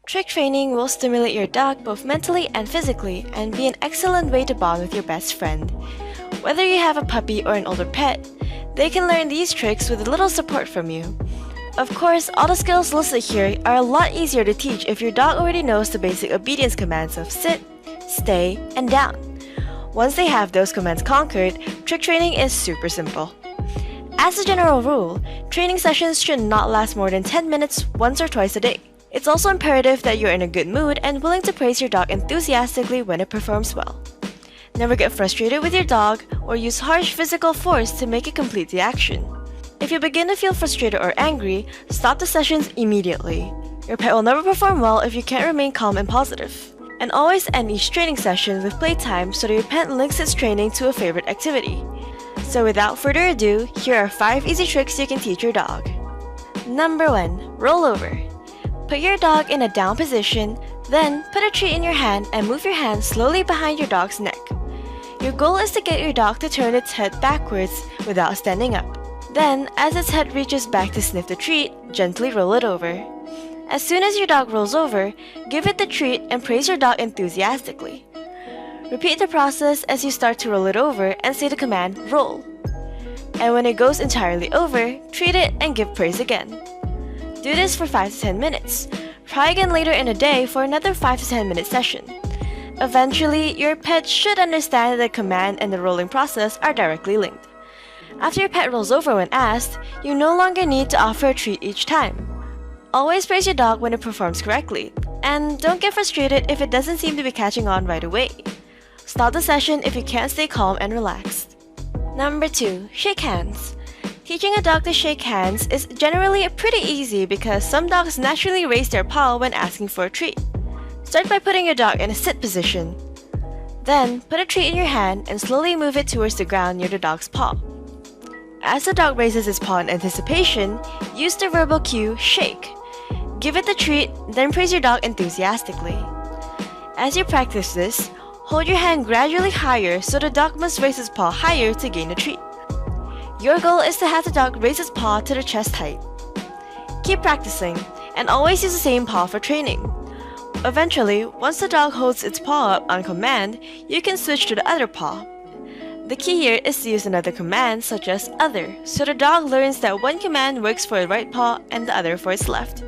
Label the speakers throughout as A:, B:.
A: Trick training will stimulate your dog both mentally and physically and be an excellent way to bond with your best friend. Whether you have a puppy or an older pet, they can learn these tricks with a little support from you. Of course, all the skills listed here are a lot easier to teach if your dog already knows the basic obedience commands of sit, stay, and down. Once they have those commands conquered, trick training is super simple. As a general rule, training sessions should not last more than 10 minutes once or twice a day. It's also imperative that you're in a good mood and willing to praise your dog enthusiastically when it performs well. Never get frustrated with your dog or use harsh physical force to make it complete the action. If you begin to feel frustrated or angry, stop the sessions immediately. Your pet will never perform well if you can't remain calm and positive. And always end each training session with playtime so that your pet links its training to a favorite activity. So without further ado, here are 5 easy tricks you can teach your dog. Number 1. Roll over. Put your dog in a down position, then put a treat in your hand and move your hand slowly behind your dog's neck. Your goal is to get your dog to turn its head backwards without standing up. Then, as its head reaches back to sniff the treat, gently roll it over. As soon as your dog rolls over, give it the treat and praise your dog enthusiastically. Repeat the process as you start to roll it over and say the command, roll. And when it goes entirely over, treat it and give praise again. Do this for 5 to 10 minutes. Try again later in the day for another 5 to 10 minute session. Eventually, your pet should understand that the command and the rolling process are directly linked. After your pet rolls over when asked, you no longer need to offer a treat each time. Always praise your dog when it performs correctly, and don't get frustrated if it doesn't seem to be catching on right away. Stop the session if you can't stay calm and relaxed. Number 2. Shake hands. Teaching a dog to shake hands is generally pretty easy because some dogs naturally raise their paw when asking for a treat. Start by putting your dog in a sit position. Then, put a treat in your hand and slowly move it towards the ground near the dog's paw. As the dog raises its paw in anticipation, use the verbal cue, shake. Give it the treat, then praise your dog enthusiastically. As you practice this, hold your hand gradually higher so the dog must raise its paw higher to gain the treat. Your goal is to have the dog raise its paw to the chest height. Keep practicing, and always use the same paw for training. Eventually, once the dog holds its paw up on command, you can switch to the other paw. The key here is to use another command such as other, so the dog learns that one command works for the right paw and the other for its left.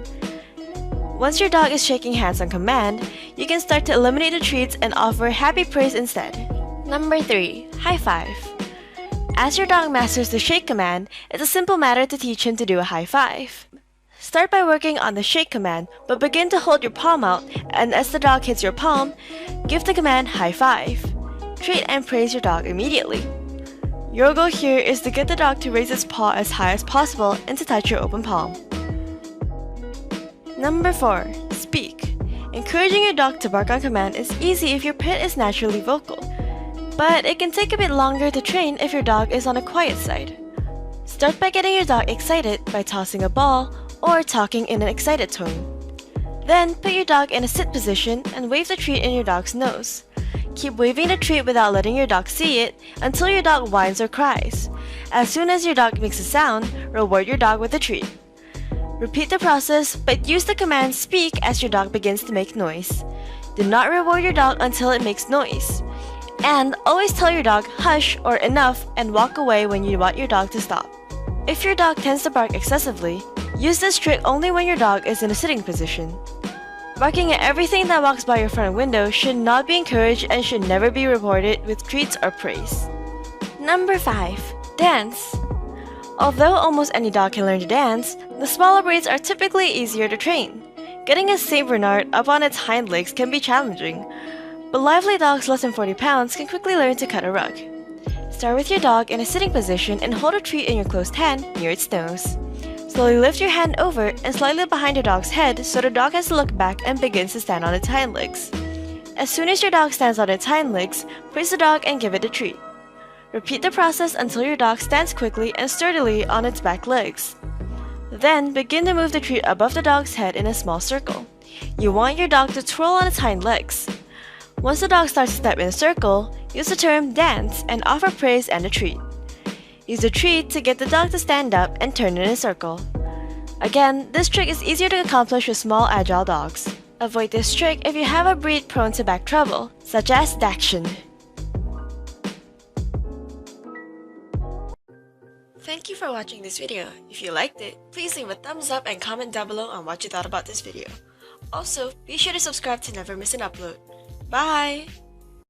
A: Once your dog is shaking hands on command, you can start to eliminate the treats and offer happy praise instead. Number 3. High five. As your dog masters the shake command, it's a simple matter to teach him to do a high five. Start by working on the shake command, but begin to hold your palm out, and as the dog hits your palm, give the command high five. Treat and praise your dog immediately. Your goal here is to get the dog to raise its paw as high as possible and to touch your open palm. Number 4. Speak. Encouraging your dog to bark on command is easy if your pet is naturally vocal. But it can take a bit longer to train if your dog is on a quiet side. Start by getting your dog excited by tossing a ball or talking in an excited tone. Then put your dog in a sit position and wave the treat in your dog's nose. Keep waving the treat without letting your dog see it until your dog whines or cries. As soon as your dog makes a sound, reward your dog with a treat. Repeat the process, but use the command speak as your dog begins to make noise. Do not reward your dog until it makes noise. And always tell your dog hush or enough and walk away when you want your dog to stop. If your dog tends to bark excessively, use this trick only when your dog is in a sitting position. Barking at everything that walks by your front window should not be encouraged and should never be rewarded with treats or praise. Number 5. Dance. Although almost any dog can learn to dance, the smaller breeds are typically easier to train. Getting a Saint Bernard up on its hind legs can be challenging, but lively dogs less than 40 pounds can quickly learn to cut a rug. Start with your dog in a sitting position and hold a treat in your closed hand near its nose. Slowly lift your hand over and slightly behind your dog's head so the dog has to look back and begins to stand on its hind legs. As soon as your dog stands on its hind legs, praise the dog and give it a treat. Repeat the process until your dog stands quickly and sturdily on its back legs. Then begin to move the treat above the dog's head in a small circle. You want your dog to twirl on its hind legs. Once the dog starts to step in a circle, use the term dance and offer praise and a treat. Use the treat to get the dog to stand up and turn in a circle. Again, this trick is easier to accomplish with small, agile dogs. Avoid this trick if you have a breed prone to back trouble, such as Dachshund. Thank you for watching this video. If you liked it, please leave a thumbs up and comment down below on what you thought about this video. Also, be sure to subscribe to never miss an upload. Bye!